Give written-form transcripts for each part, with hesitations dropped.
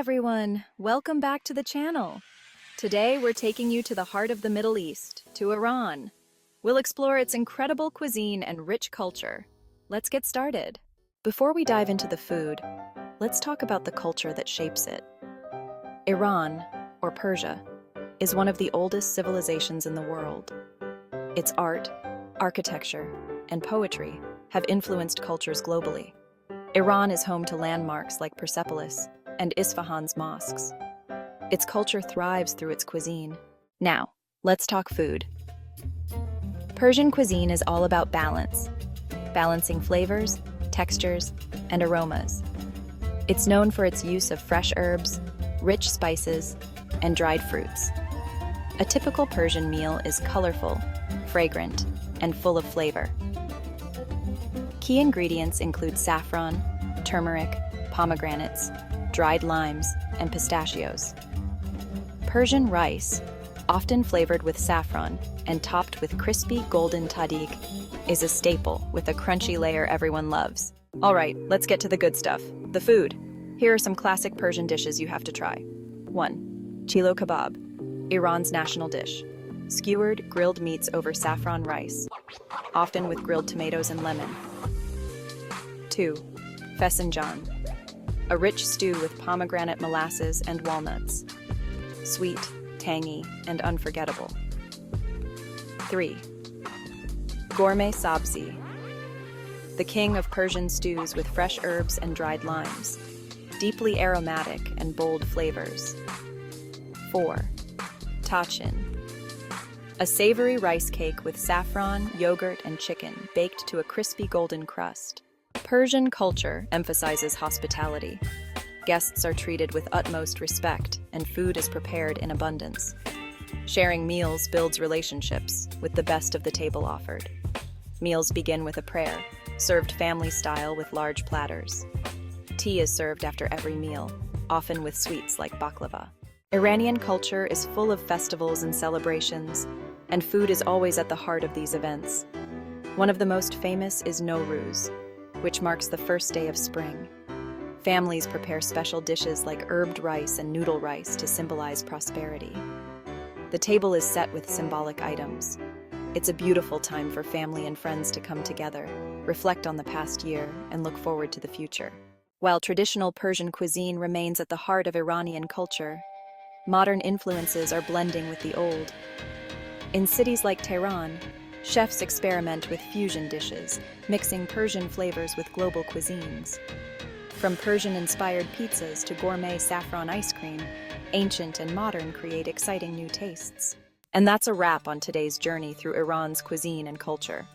everyone, welcome back to the channel. Today we're taking you to the heart of the Middle East, to Iran. We'll explore its incredible cuisine and rich culture. Let's get started. Before we dive into the food, let's talk about the culture that shapes it. Iran, or Persia, is one of the oldest civilizations in the world. Its art, architecture, and poetry have influenced cultures globally. Iran is home to landmarks like Persepolis and Isfahan's mosques. Its culture thrives through its cuisine. Now, let's talk food. Persian cuisine is all about balance, balancing flavors, textures, and aromas. It's known for its use of fresh herbs, rich spices, and dried fruits. A typical Persian meal is colorful, fragrant, and full of flavor. Key ingredients include saffron, turmeric, pomegranates, dried limes, and pistachios. Persian rice, often flavored with saffron and topped with crispy golden tahdig, is a staple with a crunchy layer everyone loves. All right, let's get to the good stuff, the food. Here are some classic Persian dishes you have to try. 1. Chilo kebab, Iran's national dish. Skewered, grilled meats over saffron rice, often with grilled tomatoes and lemon. 2. Fesenjan, a rich stew with pomegranate molasses and walnuts. Sweet, tangy, and unforgettable. 3. Gourmet Sazi, the king of Persian stews with fresh herbs and dried limes, deeply aromatic and bold flavors. 4. Tachin, a savory rice cake with saffron, yogurt, and chicken baked to a crispy golden crust. Persian culture emphasizes hospitality. Guests are treated with utmost respect, and food is prepared in abundance. Sharing meals builds relationships, with the best of the table offered. Meals begin with a prayer, served family-style with large platters. Tea is served after every meal, often with sweets like baklava. Iranian culture is full of festivals and celebrations, and food is always at the heart of these events. One of the most famous is Nowruz, which marks the first day of spring. Families prepare special dishes like herbed rice and noodle rice to symbolize prosperity. The table is set with symbolic items. It's a beautiful time for family and friends to come together, reflect on the past year, and look forward to the future. While traditional Persian cuisine remains at the heart of Iranian culture, modern influences are blending with the old. In cities like Tehran, chefs experiment with fusion dishes, mixing Persian flavors with global cuisines. From Persian-inspired pizzas to gourmet saffron ice cream, ancient and modern create exciting new tastes. And that's a wrap on today's journey through Iran's cuisine and culture.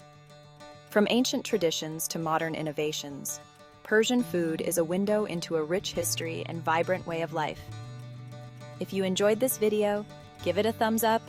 From ancient traditions to modern innovations, Persian food is a window into a rich history and vibrant way of life. If you enjoyed this video, give it a thumbs up